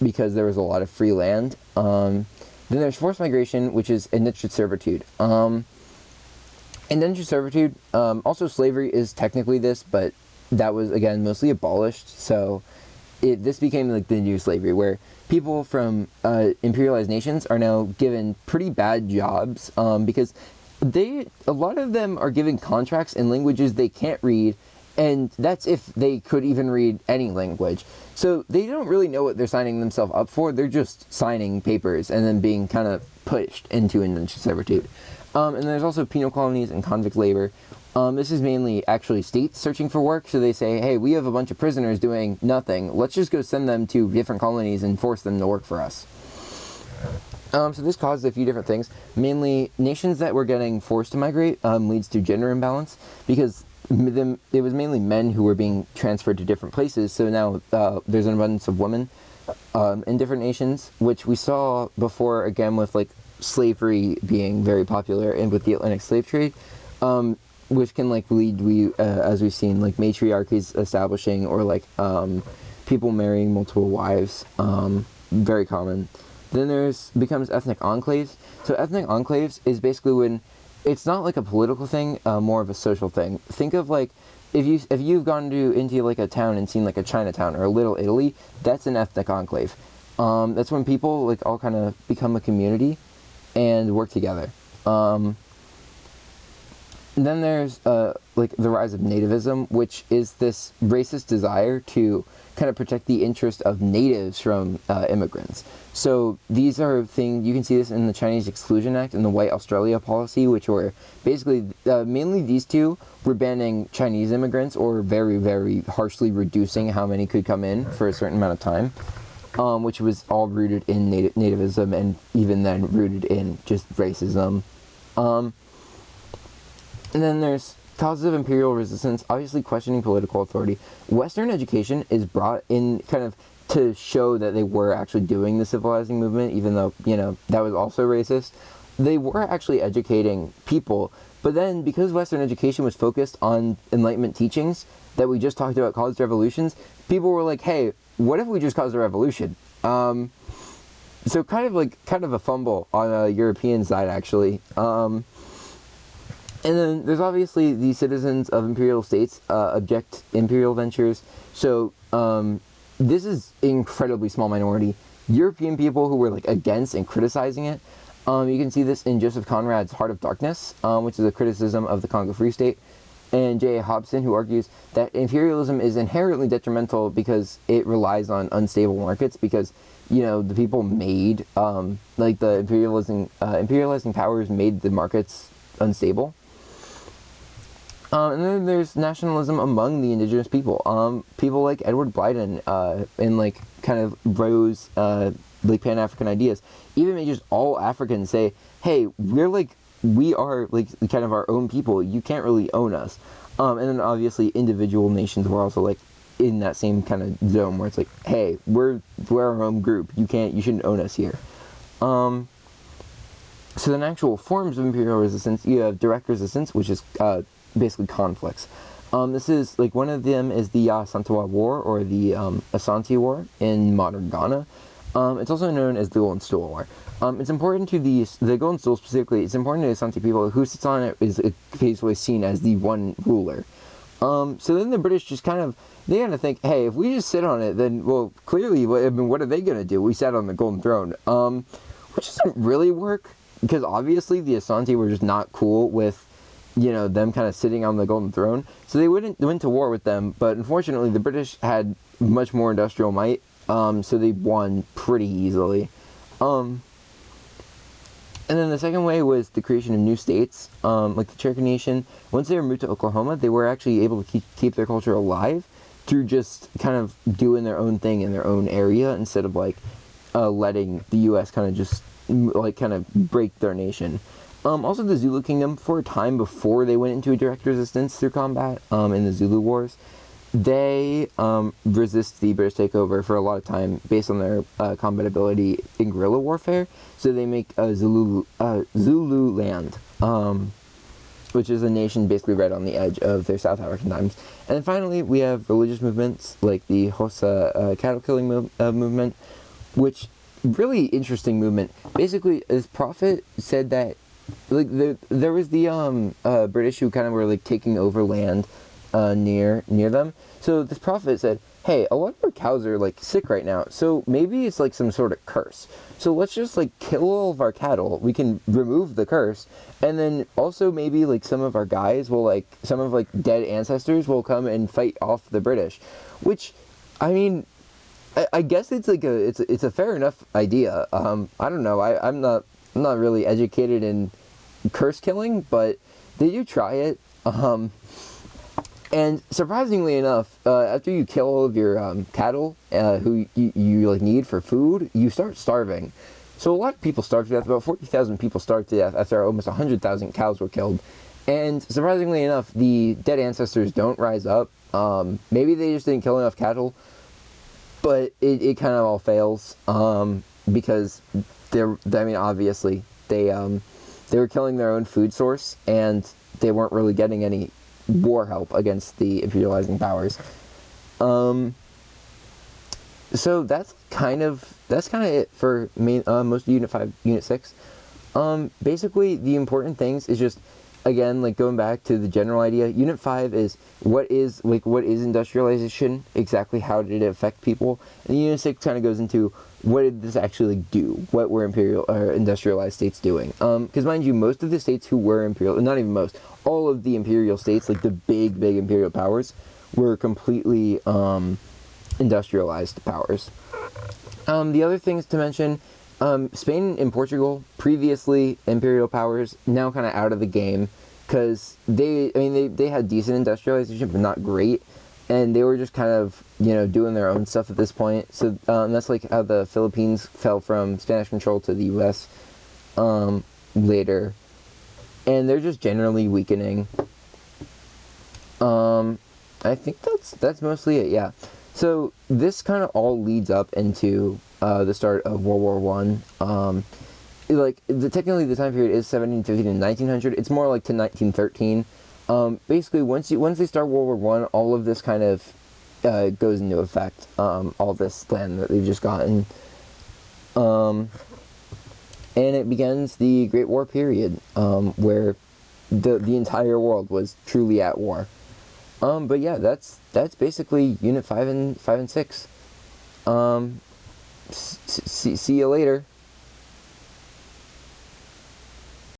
Because there was a lot of free land. Then there's forced migration, which is indentured servitude. Indentured servitude, also slavery is technically this, but that was, again, mostly abolished. So this became like the new slavery, where people from imperialized nations are now given pretty bad jobs, because a lot of them are given contracts in languages they can't read, And that's if they could even read any language. So they don't really know what they're signing themselves up for. They're just signing papers and then being kind of pushed into indentured servitude. And there's also penal colonies and convict labor. This is mainly actually states searching for work. So they say, hey, we have a bunch of prisoners doing nothing. Let's just go send them to different colonies and force them to work for us. So this caused a few different things. Mainly, nations that were getting forced to migrate leads to gender imbalance, because it was mainly men who were being transferred to different places. So now there's an abundance of women in different nations, which we saw before, again, with like slavery being very popular and with the Atlantic slave trade, which can like lead, as we've seen, like matriarchies establishing, or like people marrying multiple wives, very common. Then becomes ethnic enclaves. So ethnic enclaves is basically when it's not like a political thing, more of a social thing. Think of like if you've gone into like a town and seen like a Chinatown or a Little Italy, that's an ethnic enclave. That's when people like all kind of become a community and work together. And then there's like the rise of nativism, which is this racist desire to kind of protect the interest of natives from immigrants. So these are things, you can see this in the Chinese Exclusion Act and the White Australia policy, which were basically, mainly these two were banning Chinese immigrants, or very, very harshly reducing how many could come in for a certain amount of time, which was all rooted in nativism, and even then rooted in just racism. And then there's causes of imperial resistance, obviously questioning political authority. Western education is brought in kind of to show that they were actually doing the civilizing movement, even though, that was also racist. They were actually educating people, but then because Western education was focused on Enlightenment teachings that we just talked about caused revolutions, people were like, hey, what if we just caused a revolution? So kind of a fumble on a European side, actually. And then there's obviously the citizens of imperial states object imperial ventures. So this is an incredibly small minority. European people who were like against and criticizing it. You can see this in Joseph Conrad's Heart of Darkness, which is a criticism of the Congo Free State, and J.A. Hobson, who argues that imperialism is inherently detrimental because it relies on unstable markets, because the people made like the imperializing powers made the markets unstable. And then there's nationalism among the indigenous people. People like Edward Blyden and like kind of rose like Pan-African ideas. Even made just all Africans say, hey, we are like kind of our own people. You can't really own us. And then obviously individual nations were also like in that same kind of zone where it's like, hey, we're our own group. You shouldn't own us here. So then actual forms of imperial resistance, you have direct resistance, which is basically conflicts. This is like one of them is the Asantewaa War, or the Asante War in modern Ghana. It's also known as the Golden Stool War. It's important to the Golden Stool specifically. It's important to the Asante people. Who sits on it is basically seen as the one ruler. So then the British just kind of think, hey, if we just sit on it, then well, clearly, what are they gonna do? We sat on the Golden Throne, which doesn't really work, because obviously the Asante were just not cool with them kind of sitting on the Golden Throne. So they went to war with them, but unfortunately the British had much more industrial might, so they won pretty easily. And then the second way was the creation of new states, like the Cherokee Nation. Once they were moved to Oklahoma, they were actually able to keep their culture alive through just kind of doing their own thing in their own area, instead of like letting the U.S. kind of just like kind of break their nation. Also, the Zulu Kingdom, for a time before they went into a direct resistance through combat in the Zulu Wars, they resist the British takeover for a lot of time based on their combat ability in guerrilla warfare. So they make Zululand, which is a nation basically right on the edge of their South African times. And then finally, we have religious movements like the Xhosa cattle killing movement, which really interesting movement. Basically, this prophet said that like there was the British who kind of were like taking over land near them. So this prophet said, hey, a lot of our cows are like sick right now, so maybe it's like some sort of curse. So let's just like kill all of our cattle. We can remove the curse, and then also maybe like some of our guys will like some of like dead ancestors will come and fight off the British, which, I mean, I guess it's like it's a fair enough idea. I don't know. I'm not really educated in curse killing, but they do try it. And surprisingly enough, after you kill all of your cattle, who you like need for food, you start starving. So a lot of people starved to death. About 40,000 people starved to death after almost 100,000 cows were killed. And surprisingly enough, the dead ancestors don't rise up. Maybe they just didn't kill enough cattle, but it kind of all fails because obviously they were killing their own food source, and they weren't really getting any war help against the imperializing powers. So that's kind of it for most of Unit 5, Unit 6. Basically, the important things is just, again, like going back to the general idea. Unit 5 is what is industrialization, exactly how did it affect people, and Unit 6 kind of goes into what did this actually do, what were industrialized states doing. Because mind you, most of the states who were imperial, not even most, all of the imperial states, like the big imperial powers, were completely industrialized powers. The other things to mention, Spain and Portugal, previously imperial powers, now kind of out of the game, because they had decent industrialization, but not great, and they were just kind of, doing their own stuff at this point. So that's like how the Philippines fell from Spanish control to the U.S. Later, and they're just generally weakening. I think that's mostly it. Yeah. So this kind of all leads up into the start of World War One. Technically the time period is 1750 to 1900. It's more like to 1913. Basically, once they start World War One, all of this kind of goes into effect. All this land that they've just gotten, and it begins the Great War period, where the entire world was truly at war. But yeah, that's basically Unit 5 and 6. See you later.